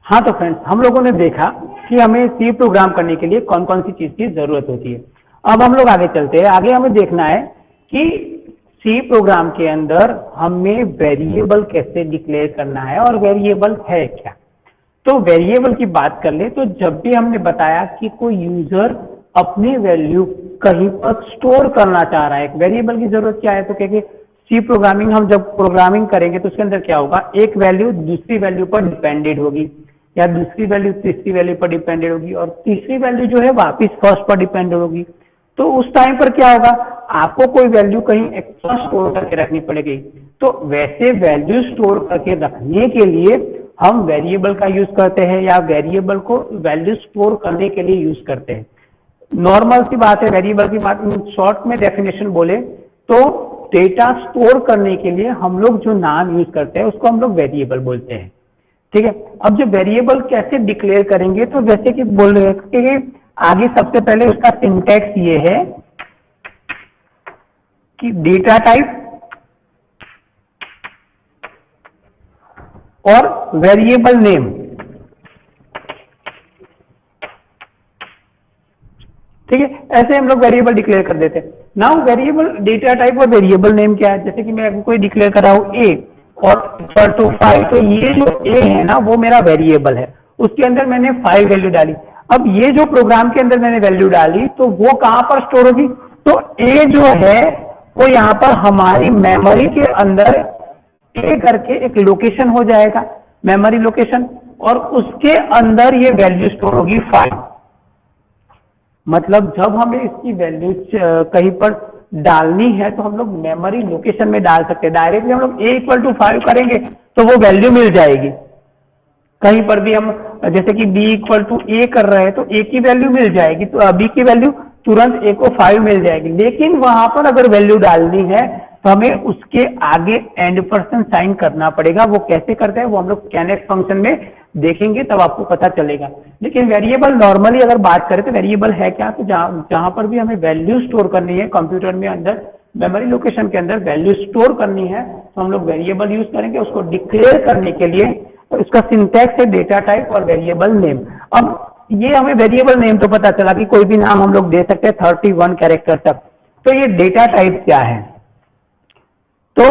हाँ तो फ्रेंड्स, हम लोगों ने देखा कि हमें सी प्रोग्राम करने के लिए कौन कौन सी चीज की जरूरत होती है। अब हम लोग आगे चलते हैं। आगे हमें देखना है कि सी प्रोग्राम के अंदर हमें वेरिएबल कैसे डिक्लेयर करना है और वेरिएबल है क्या। तो वेरिएबल की बात कर ले तो जब भी हमने बताया कि कोई यूजर अपनी वैल्यू कहीं पर स्टोर करना चाह रहा है, वेरिएबल की जरूरत क्या है, तो क्या सी प्रोग्रामिंग हम जब प्रोग्रामिंग करेंगे तो उसके अंदर क्या होगा, एक वैल्यू दूसरी वैल्यू पर डिपेंडेंट होगी या दूसरी वैल्यू तीसरी वैल्यू पर डिपेंडेंट होगी और तीसरी वैल्यू जो है वापस फर्स्ट पर डिपेंडेंट होगी। तो उस टाइम पर क्या होगा, आपको कोई वैल्यू कहीं एक्स्ट्रा स्टोर करके रखनी पड़ेगी। तो वैसे वैल्यू स्टोर करके रखने के लिए हम वेरिएबल का यूज करते हैं या वेरिएबल को वैल्यू स्टोर करने के लिए यूज करते हैं। नॉर्मल सी बात है, वेरिएबल की बात शॉर्ट में डेफिनेशन बोले तो डेटा स्टोर करने के लिए हम लोग जो नाम यूज करते हैं उसको हम लोग वेरिएबल बोलते हैं। ठीक है, अब जो वेरिएबल कैसे डिक्लेयर करेंगे, तो जैसे कि बोल रहे हैं कि आगे सबसे पहले उसका सिंटैक्स ये है कि डेटा टाइप और वेरिएबल नेम। ठीक है, ऐसे हम लोग वेरिएबल डिक्लेयर कर देते हैं। नाउ वेरिएबल डेटा टाइप और वेरिएबल नेम क्या है, जैसे कि मैं कोई डिक्लेयर कर रहा हूं ए और इक्वल टू 5, तो ये जो ए है ना वो मेरा वेरिएबल है, उसके अंदर मैंने 5 वैल्यू डाली। अब ये जो प्रोग्राम के अंदर मैंने वैल्यू डाली तो वो कहां पर स्टोर होगी, तो ए जो है वो यहाँ पर हमारी मेमोरी के अंदर ए करके एक लोकेशन हो जाएगा, मेमोरी लोकेशन, और उसके अंदर ये वैल्यू स्टोर होगी 5। मतलब जब हमें इसकी वैल्यू कहीं पर डालनी है तो हम लोग मेमोरी लोकेशन में डाल सकते हैं। डायरेक्टली हम लोग ए इक्वल टू 5 करेंगे तो वो वैल्यू मिल जाएगी। कहीं पर भी हम जैसे कि बी इक्वल टू ए कर रहे हैं तो ए की वैल्यू मिल जाएगी, तो बी की वैल्यू तुरंत ए को 5 मिल जाएगी। लेकिन वहां पर अगर वैल्यू डालनी है तो हमें उसके आगे एंड% साइन करना पड़ेगा। वो कैसे करते हैं वो हम लोग scanf फंक्शन में देखेंगे, तब आपको पता चलेगा। लेकिन वेरिएबल नॉर्मली अगर बात करें तो वेरिएबल है क्या, तो जहां पर भी हमें वैल्यू स्टोर करनी है कंप्यूटर में अंदर मेमोरी लोकेशन के अंदर वैल्यू स्टोर करनी है तो हम लोग वेरिएबल यूज करेंगे उसको डिक्लेयर करने के लिए। तो इसका सिंटैक्स है डेटा टाइप और वेरिएबल नेम। अब ये हमें वेरिएबल नेम तो पता चला कि कोई भी नाम हम लोग दे सकते हैं 31 कैरेक्टर तक। तो ये डेटा टाइप क्या है, तो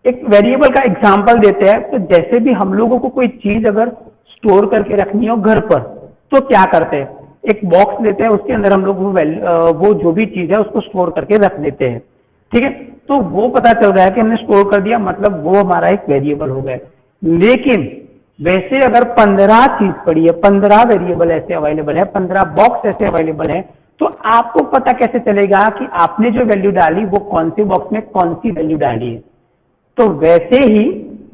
एक वेरिएबल का एग्जांपल देते हैं। तो जैसे भी हम लोगों को कोई चीज अगर स्टोर करके रखनी हो घर पर तो क्या करते हैं, एक बॉक्स लेते हैं, उसके अंदर हम लोग वो जो भी चीज है उसको स्टोर करके रख देते हैं। ठीक है, तो वो पता चल रहा है कि हमने स्टोर कर दिया, मतलब वो हमारा एक वेरिएबल हो गया। लेकिन वैसे अगर 15 चीज पड़ी है, 15 वेरिएबल ऐसे अवेलेबल है, 15 बॉक्स ऐसे अवेलेबल है, तो आपको पता कैसे चलेगा कि आपने जो वैल्यू डाली वो कौन सी बॉक्स में कौन सी वैल्यू डाली है। तो वैसे ही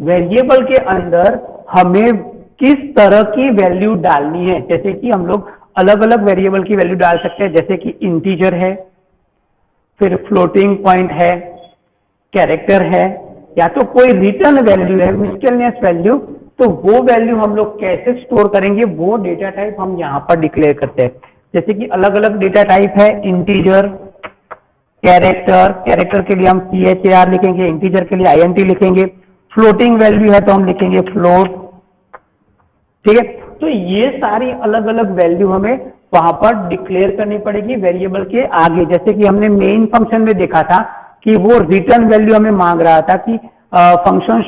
वेरिएबल के अंदर हमें किस तरह की वैल्यू डालनी है, जैसे कि हम लोग अलग अलग वेरिएबल की वैल्यू डाल सकते हैं, जैसे कि इंटीजर है, फिर फ्लोटिंग पॉइंट है, कैरेक्टर है, या तो कोई रिटर्न वैल्यू है, मिससेलेनियस वैल्यू। तो वो वैल्यू हम लोग कैसे स्टोर करेंगे वो डेटा टाइप हम यहाँ पर डिक्लेयर करते हैं। जैसे कि अलग अलग डेटा टाइप है, इंटीजर, कैरेक्टर, कैरेक्टर के लिए हम char लिखेंगे, इंटीजर के लिए int लिखेंगे, फ्लोटिंग वैल्यू है तो हम लिखेंगे फ्लोट। ठीक है, तो ये सारी अलग अलग वैल्यू हमें वहां पर डिक्लेयर करनी पड़ेगी वेरिएबल के आगे। जैसे कि हमने मेन फंक्शन में देखा था कि वो रिटर्न वैल्यू हमें मांग रहा था कि function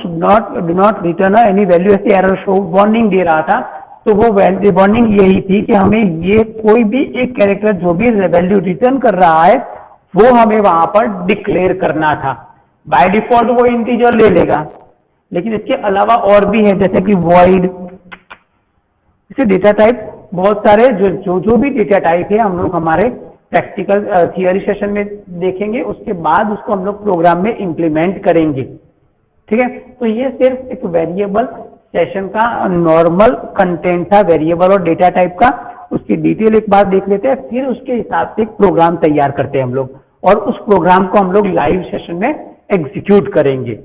do not return any value, ऐसे एरर शो वार्निंग दे रहा था। तो वो वार्निंग यही थी कि हमें ये कोई भी एक कैरेक्टर जो भी वैल्यू रिटर्न कर रहा है वो हमें वहां पर डिक्लेयर करना था। बाय डिफॉल्ट वो इंटीजर ले लेगा, लेकिन इसके अलावा और भी है, जैसे कि वॉइड, इसे डेटा टाइप बहुत सारे जो भी डेटा टाइप है हम लोग हमारे प्रैक्टिकल थियरी सेशन में देखेंगे, उसके बाद उसको हम लोग प्रोग्राम में इंप्लीमेंट करेंगे। ठीक है, तो ये सिर्फ एक वेरिएबल सेशन का नॉर्मल कंटेंट था, वेरिएबल और डेटा टाइप का। उसकी डिटेल एक बार देख लेते हैं, फिर उसके हिसाब से एक प्रोग्राम तैयार करते हैं हम लोग, और उस प्रोग्राम को हम लोग लाइव सेशन में एग्जीक्यूट करेंगे।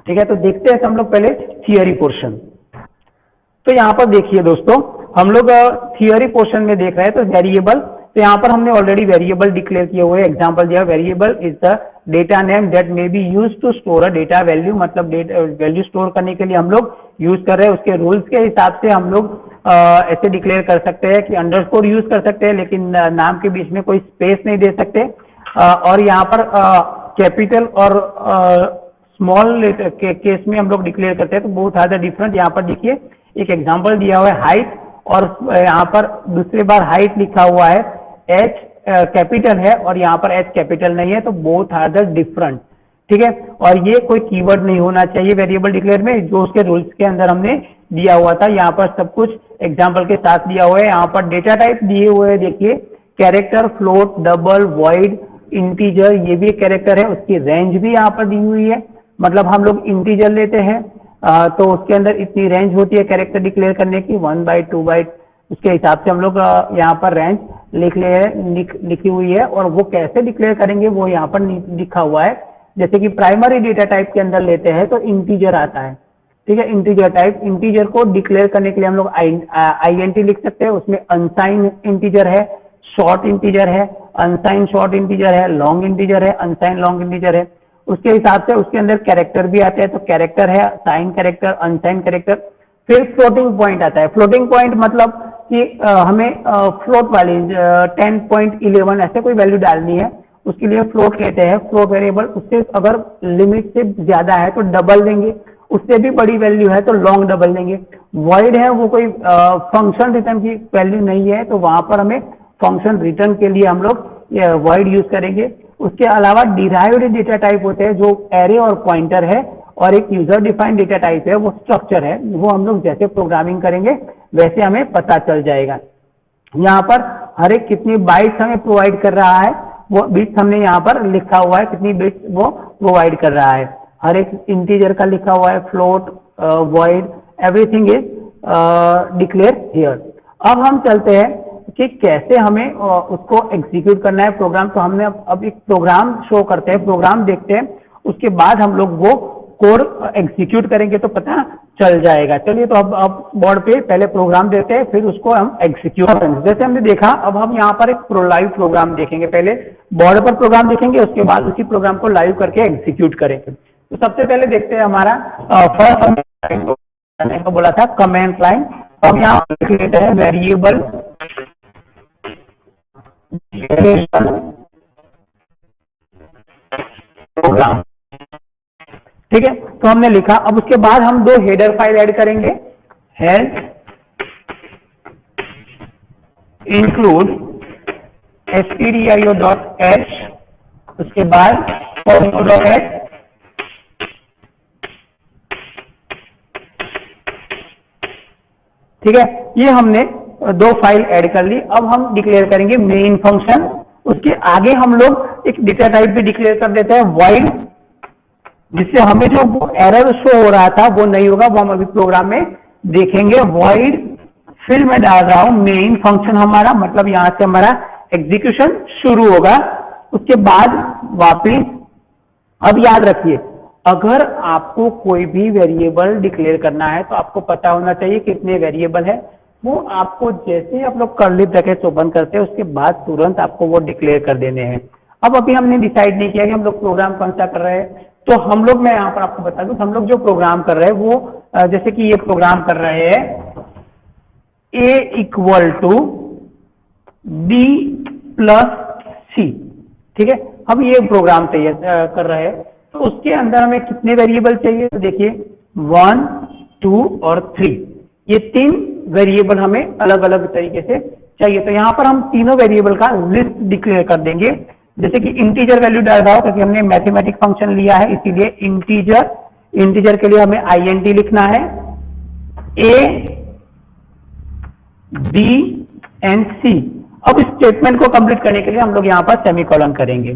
ठीक है, तो देखते हैं हम लोग पहले थियरी पोर्शन। तो यहाँ पर देखिए दोस्तों, हम लोग थियरी पोर्शन में देख रहे हैं तो वेरिएबल तो यहाँ पर हमने ऑलरेडी वेरिएबल डिक्लेयर किए हुए, एग्जांपल दिया, variable is the data name that may be used to store a data value, मतलब वैल्यू स्टोर करने के लिए हम लोग यूज कर रहे हैं। उसके रूल्स के हिसाब से हम लोग ऐसे डिक्लेयर कर सकते हैं कि अंडरस्कोर यूज कर सकते हैं, लेकिन नाम के बीच में कोई स्पेस नहीं दे सकते। और यहाँ पर कैपिटल और स्मॉल के केस में हम लोग डिक्लेयर करते हैं, तो बहुत ज़्यादा डिफरेंट। यहाँ पर देखिए एक एग्जांपल दिया हुआ है हाइट, और यहाँ पर दूसरी बार हाइट लिखा हुआ है, एच कैपिटल है और यहाँ पर एच कैपिटल नहीं है, तो बहुत ज़्यादा डिफरेंट, ठीक है। और ये कोई कीवर्ड नहीं होना चाहिए वेरिएबल डिक्लेयर में, जो उसके रूल्स के अंदर हमने दिया हुआ था। यहाँ पर सब कुछ एग्जाम्पल के साथ दिया हुआ है। यहाँ पर डेटा टाइप दिए हुए हैं, देखिए character, float, double, void, integer, ये भी एक कैरेक्टर है। उसकी रेंज भी यहाँ पर दी हुई है, मतलब हम लोग इंटीजर लेते हैं तो उसके अंदर इतनी रेंज होती है कैरेक्टर डिक्लेयर करने की, 1 बाइट 2 बाइट, उसके हिसाब से हम लोग यहाँ पर रेंज लिखी हुई है। और वो कैसे डिक्लेयर करेंगे वो यहाँ पर लिखा हुआ है। जैसे कि प्राइमरी डेटा टाइप के अंदर लेते हैं तो इंटीजर आता है, ठीक है। इंटीजर टाइप, इंटीजर को डिक्लेयर करने के लिए हम लोग INT लिख सकते हैं। उसमें अनसाइन इंटीजर है, शॉर्ट इंटीजर है, अनसाइन शॉर्ट इंटीजर है, लॉन्ग इंटीजर है, अनसाइन लॉन्ग इंटीजर है। उसके हिसाब से उसके अंदर कैरेक्टर भी आते हैं, तो कैरेक्टर है, साइन कैरेक्टर, अनसाइन कैरेक्टर। फिर फ्लोटिंग पॉइंट आता है। फ्लोटिंग पॉइंट मतलब कि हमें फ्लोट वाली 10.11 ऐसे कोई वैल्यू डालनी है, उसके लिए फ्लोट लेते हैं, फ्लोट वेरिएबल। उससे अगर लिमिट से ज्यादा है तो डबल देंगे, उससे भी बड़ी वैल्यू है तो लॉन्ग डबल देंगे। वॉइड है वो कोई फंक्शन रिटर्न की वैल्यू नहीं है, तो वहां पर हमें फंक्शन रिटर्न के लिए हम लोग वॉइड यूज करेंगे। उसके अलावा डिराइव्ड डेटा टाइप होते हैं, जो एरे और पॉइंटर है, और एक यूजर डिफाइंड डेटा टाइप है, वो स्ट्रक्चर है। वो हम लोग जैसे प्रोग्रामिंग करेंगे वैसे हमें पता चल जाएगा। यहाँ पर हर एक कितनी बाइट्स हमें प्रोवाइड कर रहा है, वो बिट्स हमने यहाँ पर लिखा हुआ है, कितनी बिट्स वो प्रोवाइड कर रहा है। हर एक इंटीजर का लिखा हुआ है, float, void, everything is declare here. अब हम चलते हैं कि कैसे हमें उसको एग्जीक्यूट करना है प्रोग्राम। तो हमने अब एक प्रोग्राम शो करते हैं, प्रोग्राम देखते हैं, उसके बाद हम लोग वो कोड एग्जीक्यूट करेंगे तो पता चल जाएगा। चलिए तो अब बोर्ड पे पहले प्रोग्राम देते हैं, फिर उसको हम एग्जीक्यूट करेंगे। जैसे हमने देखा, अब हम यहाँ पर एक लाइव प्रोग्राम देखेंगे। पहले बोर्ड पर प्रोग्राम देखेंगे, उसके बाद उसी प्रोग्राम को लाइव करके एग्जीक्यूट करेंगे। तो सबसे पहले देखते हैं हमारा फर्स्ट को बोला था कमेंट लाइन। अब यहाँ लेते हैं वेरिएबल प्रोग्राम, ठीक है। तो हमने लिखा। अब उसके बाद हम दो हेडर फाइल ऐड करेंगे, हेड इंक्लूड stdio.h, उसके बाद .h, ठीक है। ये हमने दो फाइल ऐड कर ली। अब हम डिक्लेयर करेंगे मेन फंक्शन। उसके आगे हम लोग एक डेटा टाइप भी डिक्लेयर कर देते हैं, वॉइड, जिससे हमें जो एरर शो हो रहा था वो नहीं होगा, वो हम अभी प्रोग्राम में देखेंगे। वॉइड, फिर मैं डाल रहा हूं मेन फंक्शन हमारा, मतलब यहां से हमारा एग्जीक्यूशन शुरू होगा। उसके बाद वापिस, अब याद रखिए, अगर आपको कोई भी वेरिएबल डिक्लेयर करना है तो आपको पता होना चाहिए कितने वेरिएबल है। वो आपको जैसे ही आप लोग कर्ली ब्रैकेट ओपन करते हैं उसके बाद तुरंत आपको वो डिक्लेयर कर देने हैं। अब अभी हमने डिसाइड नहीं किया कि हम लोग प्रोग्राम कौन सा कर रहे हैं, तो हम लोग, मैं यहाँ पर आपको बता दूं, हम लोग जो प्रोग्राम कर रहे हैं वो जैसे कि ये प्रोग्राम कर रहे हैं A = B + C, ठीक है। अब ये प्रोग्राम तैयार कर रहे हैं, तो उसके अंदर हमें कितने वेरिएबल चाहिए, तो देखिए 1, 2 और 3, ये 3 वेरिएबल हमें अलग अलग तरीके से चाहिए। तो यहाँ पर हम तीनों वेरिएबल का लिस्ट डिक्लेयर कर देंगे। जैसे कि इंटीजर वैल्यू डाल रहा हो, क्योंकि हमने मैथमेटिक फंक्शन लिया है, इसीलिए इंटीजर के लिए हमें INT लिखना है, A, B एंड C। अब इस स्टेटमेंट को कंप्लीट करने के लिए हम लोग यहाँ पर सेमीकोलन करेंगे,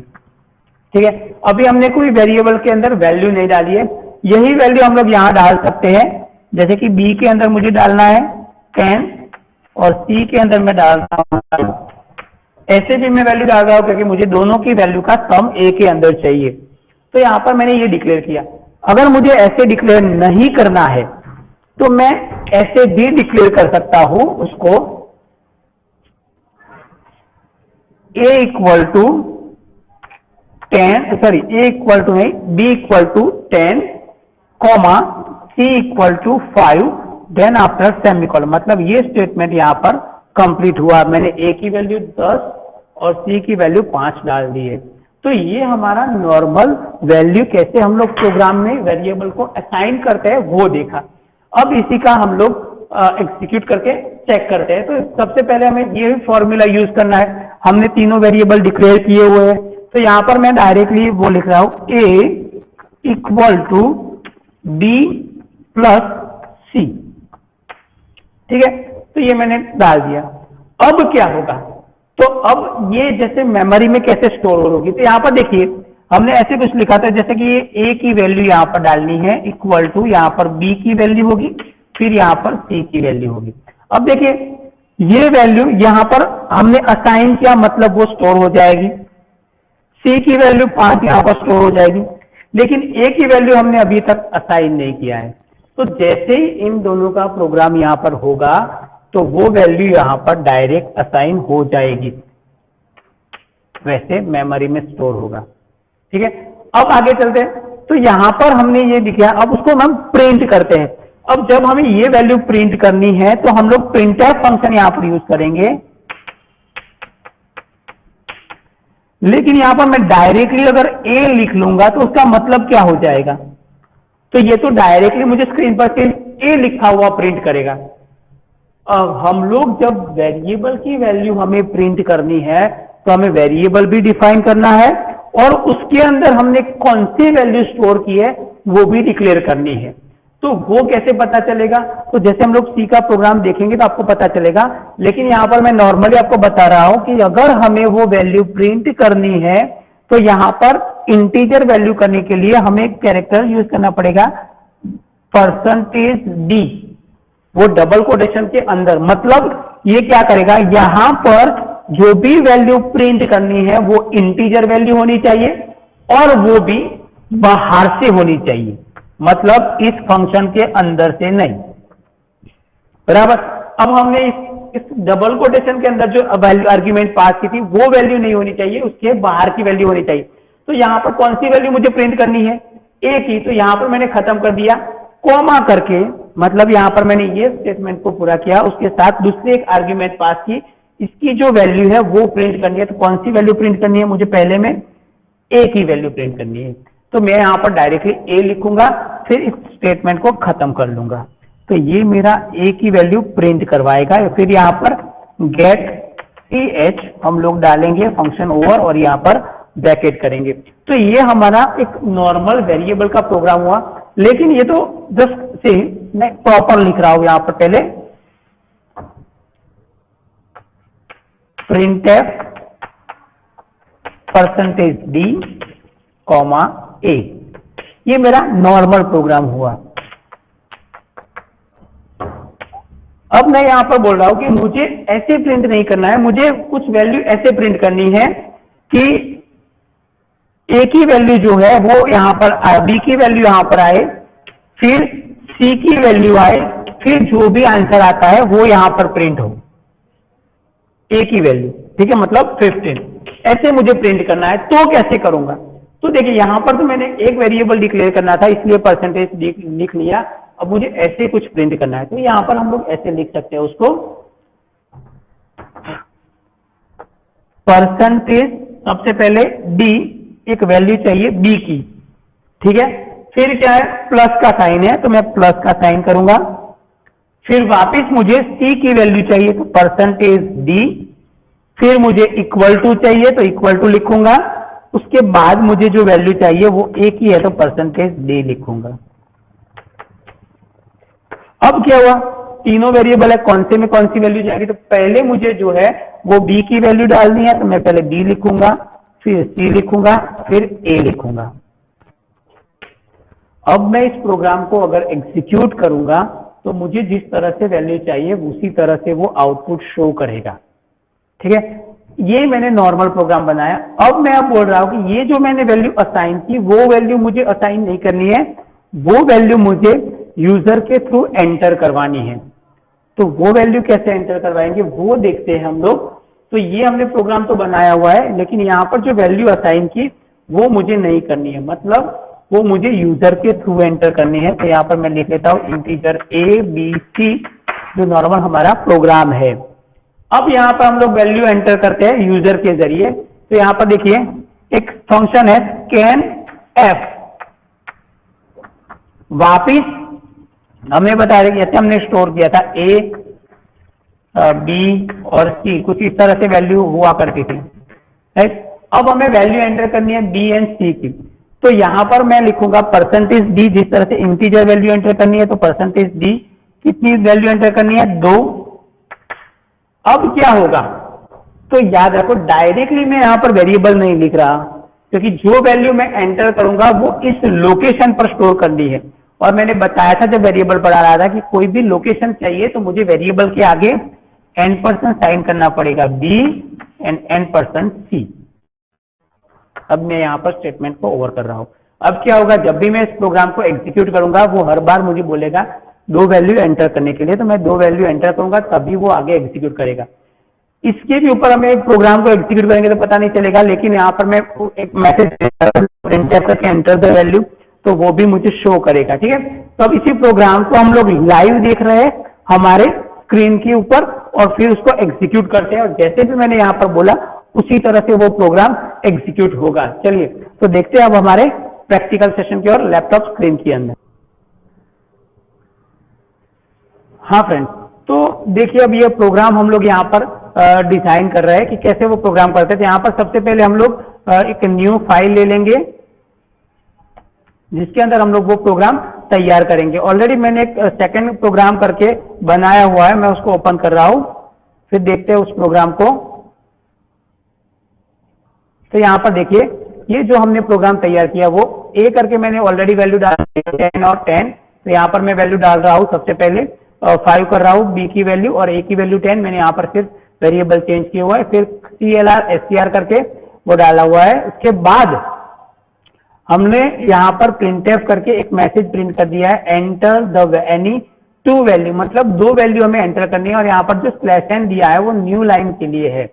ठीक है। अभी हमने कोई वेरिएबल के अंदर वैल्यू नहीं डाली है, यही वैल्यू हम लोग यहाँ डाल सकते हैं। जैसे कि B के अंदर मुझे डालना है 10 और C के अंदर मैं डाल रहा हूँ, ऐसे भी मैं वैल्यू डाल रहा हूँ क्योंकि मुझे दोनों की वैल्यू का सम A के अंदर चाहिए। तो यहाँ पर मैंने ये डिक्लेयर किया। अगर मुझे ऐसे डिक्लेयर नहीं करना है तो मैं ऐसे भी डिक्लेयर कर सकता हूं उसको, a equal to 10, sorry a equal to नहीं, b equal to 10, comma c equal to 5, then after semicolon. मतलब ये स्टेटमेंट यहाँ पर कंप्लीट हुआ। मैंने a की वैल्यू 10 और c की वैल्यू 5 डाल दी है। तो ये हमारा नॉर्मल वैल्यू कैसे हम लोग प्रोग्राम में वेरिएबल को असाइन करते हैं वो देखा। अब इसी का हम लोग एग्जीक्यूट करके चेक करते हैं। तो सबसे पहले हमें ये फॉर्मूला यूज करना है। हमने तीनों वेरिएबल डिक्लेयर किए हुए हैं, तो यहाँ पर मैं डायरेक्टली वो लिख रहा हूं a equal to b plus c। ठीक है, तो ये मैंने डाल दिया। अब क्या होगा, तो अब ये जैसे मेमोरी में कैसे स्टोर होगी, तो यहाँ पर देखिए हमने ऐसे कुछ लिखा था जैसे कि ये a की वैल्यू यहाँ पर डालनी है इक्वल टू यहाँ पर b की वैल्यू होगी, फिर यहाँ पर c की वैल्यू होगी। अब देखिए ये वैल्यू यहाँ पर हमने असाइन किया, मतलब वो स्टोर हो जाएगी। c की वैल्यू 5 यहाँ पर स्टोर हो जाएगी, लेकिन a की वैल्यू हमने अभी तक असाइन नहीं किया है। तो जैसे ही इन दोनों का प्रोग्राम यहाँ पर होगा तो वो वैल्यू यहाँ पर डायरेक्ट असाइन हो जाएगी, वैसे मेमोरी में स्टोर होगा। ठीक है, अब आगे चलते हैं। तो यहाँ पर हमने ये लिखा, अब उसको हम प्रिंट करते हैं। अब जब हमें ये वैल्यू प्रिंट करनी है तो हम लोग प्रिंटफ फंक्शन यहाँ पर यूज करेंगे, लेकिन यहाँ पर मैं डायरेक्टली अगर a लिख लूंगा तो उसका मतलब क्या हो जाएगा, तो ये तो डायरेक्टली मुझे स्क्रीन पर सिर्फ a लिखा हुआ प्रिंट करेगा। अब हम लोग जब वेरिएबल की वैल्यू हमें प्रिंट करनी है तो हमें वेरिएबल भी डिफाइन करना है और उसके अंदर हमने कौन सी वैल्यू स्टोर की है वो भी डिक्लेयर करनी है। तो वो कैसे पता चलेगा, तो जैसे हम लोग सी का प्रोग्राम देखेंगे तो आपको पता चलेगा, लेकिन यहाँ पर मैं नॉर्मली आपको बता रहा हूं कि अगर हमें वो वैल्यू प्रिंट करनी है तो यहाँ पर इंटीजर वैल्यू करने के लिए हमें एक कैरेक्टर यूज करना पड़ेगा %d, वो डबल कोटेशन के अंदर। मतलब ये क्या करेगा, यहां पर जो भी वैल्यू प्रिंट करनी है वो इंटीजर वैल्यू होनी चाहिए और वो भी बाहर से होनी चाहिए, मतलब इस फंक्शन के अंदर से नहीं। बराबर। अब हमने इस डबल कोटेशन के अंदर जो वैल्यू आर्ग्यूमेंट पास की थी वो वैल्यू नहीं होनी चाहिए, उसके बाहर की वैल्यू होनी चाहिए। तो यहां पर कौन सी वैल्यू मुझे प्रिंट करनी है, ए की, तो यहां पर मैंने खत्म कर दिया कॉमा करके, मतलब यहां पर मैंने ये स्टेटमेंट को पूरा किया, उसके साथ दूसरे एक आर्ग्यूमेंट पास की, इसकी जो वैल्यू है वो प्रिंट करनी है। तो कौन सी वैल्यू प्रिंट करनी है, मुझे पहले में ए की वैल्यू प्रिंट करनी है, तो मैं यहां पर डायरेक्टली ए लिखूंगा, फिर इस स्टेटमेंट को खत्म कर लूंगा। तो ये मेरा ए की वैल्यू प्रिंट करवाएगा। फिर यहाँ पर गेट ch हम लोग डालेंगे फंक्शन ओवर और यहाँ पर ब्रैकेट करेंगे। तो ये हमारा एक नॉर्मल वेरिएबल का प्रोग्राम हुआ, लेकिन ये तो जस्ट से मैं प्रॉपर लिख रहा हूं यहाँ पर पहले printf %d, a, ये मेरा नॉर्मल प्रोग्राम हुआ। अब मैं यहां पर बोल रहा हूं कि मुझे ऐसे प्रिंट नहीं करना है, मुझे कुछ वैल्यू ऐसे प्रिंट करनी है कि a की वैल्यू जो है वो यहां पर b की वैल्यू यहां पर आए, फिर c की वैल्यू आए, फिर जो भी आंसर आता है वो यहां पर प्रिंट हो, a की वैल्यू। ठीक है, मतलब 15 ऐसे मुझे प्रिंट करना है। तो कैसे करूंगा, तो देखिए यहां पर तो मैंने एक वेरिएबल डिक्लेयर करना था इसलिए % लिख लिया। अब मुझे ऐसे कुछ प्रिंट करना है, तो यहां पर हम लोग ऐसे लिख सकते हैं उसको %, सबसे पहले d, एक वैल्यू चाहिए b की। ठीक है, फिर क्या है, प्लस का साइन है तो मैं प्लस का साइन करूंगा। फिर वापस मुझे c की वैल्यू चाहिए तो %d, फिर मुझे इक्वल टू चाहिए तो इक्वल टू लिखूंगा। उसके बाद मुझे जो वैल्यू चाहिए वो a की है तो %d लिखूंगा। अब क्या हुआ, तीनों वेरिएबल है, कौन से में कौन सी वैल्यू जाएगी, तो पहले मुझे जो है वो b की वैल्यू डालनी है तो मैं पहले b लिखूंगा, फिर c लिखूंगा, फिर a लिखूंगा। अब मैं इस प्रोग्राम को अगर एग्जीक्यूट करूंगा तो मुझे जिस तरह से वैल्यू चाहिए उसी तरह से वो आउटपुट शो करेगा। ठीक है, ये मैंने नॉर्मल प्रोग्राम बनाया। अब मैं अब बोल रहा हूं कि ये जो मैंने वैल्यू असाइन की वो वैल्यू मुझे असाइन नहीं करनी है, वो वैल्यू मुझे यूजर के थ्रू एंटर करवानी है। तो वो वैल्यू कैसे एंटर करवाएंगे वो देखते हैं हम लोग। तो ये हमने प्रोग्राम तो बनाया हुआ है, लेकिन यहाँ पर जो वैल्यू असाइन की वो मुझे नहीं करनी है, मतलब वो मुझे यूजर के थ्रू एंटर करनी है। तो यहाँ पर मैं लिख लेता हूँ इंटीजर ABC, जो नॉर्मल हमारा प्रोग्राम है। अब यहाँ पर हम लोग वैल्यू एंटर करते हैं यूजर के जरिए। तो यहाँ पर देखिए एक फंक्शन है scanf, वापिस हमें बता रहे जैसे हमने स्टोर किया था A, B और C, कुछ इस तरह से वैल्यू हुआ करती थी, राइट। अब हमें वैल्यू एंटर करनी है B एंड C की। तो यहाँ पर मैं लिखूंगा %d, जिस तरह से इंटीजर वैल्यू एंटर करनी है तो %d कितनी वैल्यू एंटर करनी है, 2। अब क्या होगा, तो याद रखो डायरेक्टली मैं यहाँ पर वेरिएबल नहीं लिख रहा, क्योंकि जो वैल्यू मैं एंटर करूंगा वो इस लोकेशन पर स्टोर करनी है। और मैंने बताया था जब वेरिएबल पढ़ा रहा था कि कोई भी लोकेशन चाहिए तो मुझे वेरिएबल के आगे n% साइन करना पड़ेगा, B एंड n%C। अब मैं यहाँ पर स्टेटमेंट को ओवर कर रहा हूँ। अब क्या होगा, जब भी मैं इस प्रोग्राम को एग्जीक्यूट करूंगा वो हर बार मुझे बोलेगा 2 वैल्यू एंटर करने के लिए, तो मैं 2 वैल्यू एंटर करूंगा तभी वो आगे एग्जीक्यूट करेगा। इसके भी ऊपर हमें प्रोग्राम को एग्जीक्यूट करेंगे तो पता नहीं चलेगा, लेकिन यहाँ पर मैं एक मैसेज करके एंटर द वैल्यू, तो वो भी मुझे शो करेगा, ठीक है। तो अब इसी प्रोग्राम को हम लोग लाइव देख रहे हैं हमारे स्क्रीन के ऊपर, और फिर उसको एग्जीक्यूट करते हैं, और जैसे भी मैंने यहाँ पर बोला उसी तरह से वो प्रोग्राम एग्जीक्यूट होगा। चलिए तो देखते हैं अब हमारे प्रैक्टिकल सेशन की और लैपटॉप स्क्रीन के अंदर। हाँ फ्रेंड्स, तो देखिए अब ये प्रोग्राम हम लोग यहाँ पर डिजाइन कर रहे हैं कि कैसे वो प्रोग्राम करते हैं। तो यहाँ पर सबसे पहले हम लोग एक न्यू फाइल ले लेंगे जिसके अंदर हम लोग वो प्रोग्राम तैयार करेंगे। ऑलरेडी मैंने एक सेकंड प्रोग्राम करके बनाया हुआ है, मैं उसको ओपन कर रहा हूं, फिर देखते हैं उस प्रोग्राम को। तो यहाँ पर देखिए ये जो हमने प्रोग्राम तैयार किया वो A करके मैंने ऑलरेडी वैल्यू डाल 10 और 10। तो यहाँ पर मैं वैल्यू डाल रहा हूँ, सबसे पहले 5 कर रहा हूँ B की वैल्यू और A की वैल्यू 10। मैंने यहाँ पर सिर्फ वेरिएबल चेंज किया हुआ है, फिर CLR SCR करके वो डाला हुआ है। उसके बाद हमने यहाँ पर printf करके एक मैसेज प्रिंट कर दिया है, एंटर द एनी 2 वैल्यू, मतलब 2 वैल्यू हमें एंटर करनी है। और यहाँ पर जो /n दिया है वो न्यू लाइन के लिए है,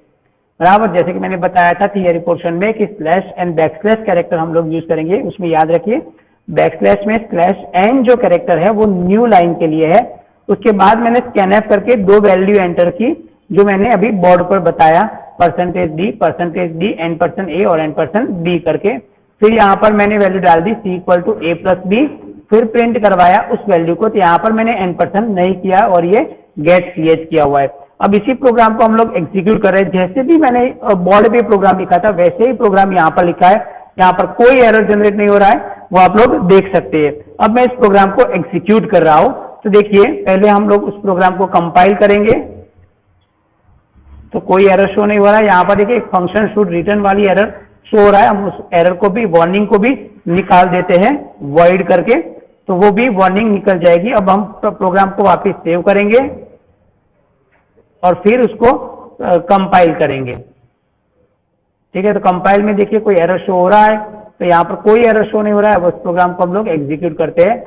बराबर। जैसे कि मैंने बताया था थियरी पोर्शन में कि /n कैरेक्टर हम लोग यूज करेंगे, उसमें याद रखिए बैकस्लैश में /n जो कैरेक्टर है वो न्यू लाइन के लिए है। उसके बाद मैंने scanf करके 2 वैल्यू एंटर की जो मैंने अभी बोर्ड पर बताया, %d, n%a और n%b करके। फिर यहाँ पर मैंने वैल्यू डाल दी C = a+b, फिर प्रिंट करवाया उस वैल्यू को। तो यहाँ पर मैंने n% नहीं किया और ये गेट ch किया हुआ है। अब इसी प्रोग्राम को हम लोग एग्जीक्यूट कर रहे हैं, जैसे भी मैंने बोर्ड पे प्रोग्राम लिखा था वैसे ही प्रोग्राम यहाँ पर लिखा है। यहाँ पर कोई एरर जनरेट नहीं हो रहा है, वो आप लोग देख सकते हैं। अब मैं इस प्रोग्राम को एग्जीक्यूट कर रहा हूँ। तो देखिए पहले हम लोग उस प्रोग्राम को कंपाइल करेंगे, तो कोई एरर शो नहीं हो रहा है। यहाँ पर देखिए एक फंक्शन शुड रिटर्न वाली एरर शो हो रहा है, हम उस एरर को भी, वार्निंग को भी निकाल देते हैं वॉइड करके, तो वो भी वार्निंग निकल जाएगी। अब हम प्रोग्राम को वापस सेव करेंगे और फिर उसको कंपाइल करेंगे, ठीक है। तो कंपाइल में देखिए कोई एरर शो हो रहा है, तो यहाँ पर कोई एरर शो नहीं हो रहा है। उस प्रोग्राम को हम लोग एग्जीक्यूट करते हैं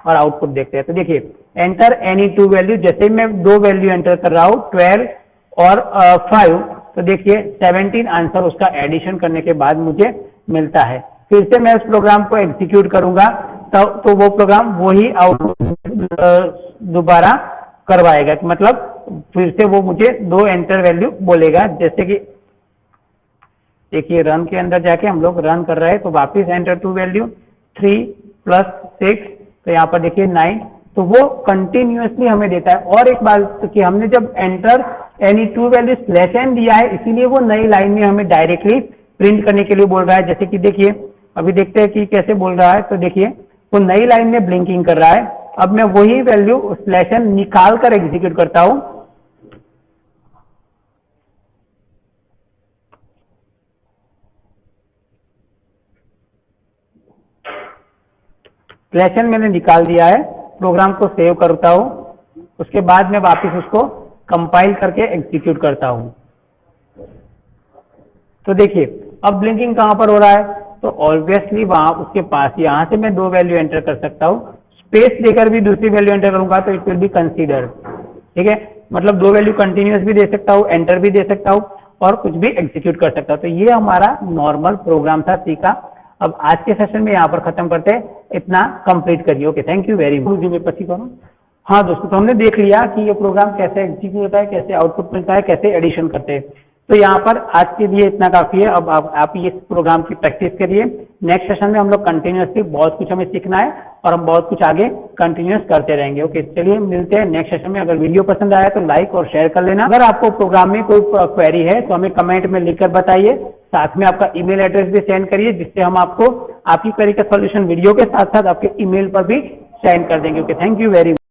और आउटपुट देखते हैं। तो देखिए एंटर एनी 2 वैल्यू, जैसे मैं 2 वैल्यू एंटर कर रहा हूँ 12 और 5, तो देखिए 17 आंसर उसका एडिशन करने के बाद मुझे मिलता है। फिर से मैं उस प्रोग्राम को एग्जीक्यूट करूंगा तो वो प्रोग्राम वही आउटपुट दोबारा करवाएगा, मतलब फिर से वो मुझे 2 एंटर वैल्यू बोलेगा। जैसे कि देखिए रन के अंदर जाके हम लोग रन कर रहे हैं, तो वापस एंटर 2 वैल्यू 3 + 6, तो यहाँ पर देखिए 9, तो वो कंटिन्यूअसली हमें देता है। और एक बात तो कि हमने जब एंटर एनी 2 वैल्यू /n दिया है, इसीलिए वो नई लाइन में हमें डायरेक्टली प्रिंट करने के लिए बोल रहा है। जैसे कि देखिए अभी देखते हैं कि कैसे बोल रहा है। तो देखिए वो नई लाइन में ब्लिंकिंग कर रहा है। अब मैं वही वैल्यू /n निकाल कर एग्जीक्यूट करता हूं, /n मैंने निकाल दिया है। प्रोग्राम को सेव करता हूं, उसके बाद मैं वापस उसको कंपाइल करके एग्जीक्यूट करता हूं। तो देखिए अब ब्लिंकिंग कहां पर हो रहा है, तो ऑब्वियसली वहां उसके पास, यहां से मैं 2 वैल्यू एंटर कर सकता हूं। स्पेस देकर भी दूसरी वैल्यू एंटर करूंगा तो इट विल बी कंसीडर्ड, ठीक है। मतलब 2 वैल्यू कंटिन्यूअस भी दे सकता हूं, एंटर भी दे सकता हूं, और कुछ भी एग्जीक्यूट कर सकता है। तो ये हमारा नॉर्मल प्रोग्राम था सी का। अब आज के सेशन में यहाँ पर खत्म करते हैं, इतना कंप्लीट करिए। Okay, thank you very much. मैं पसी करूँ। हाँ दोस्तों, तो हमने देख लिया कि ये प्रोग्राम कैसे एग्जीक्यूट होता है, कैसे आउटपुट मिलता है, कैसे एडिशन करते हैं। तो यहाँ पर आज के लिए इतना काफी है। अब आप ये प्रोग्राम की प्रैक्टिस करिए। नेक्स्ट सेशन में हम लोग कंटिन्यूसली बहुत कुछ हमें सीखना है और हम बहुत कुछ आगे कंटिन्यूस करते रहेंगे। ओके, चलिए मिलते हैं नेक्स्ट सेशन में। अगर वीडियो पसंद आया तो लाइक और शेयर कर लेना। अगर आपको प्रोग्राम में कोई क्वेरी है तो हमें कमेंट में लिखकर बताइए। साथ में आपका ईमेल एड्रेस भी सेंड करिए, जिससे हम आपको आपकी क्वेरी का सॉल्यूशन वीडियो के साथ साथ आपके ईमेल पर भी सेंड कर देंगे। Okay, thank you very much.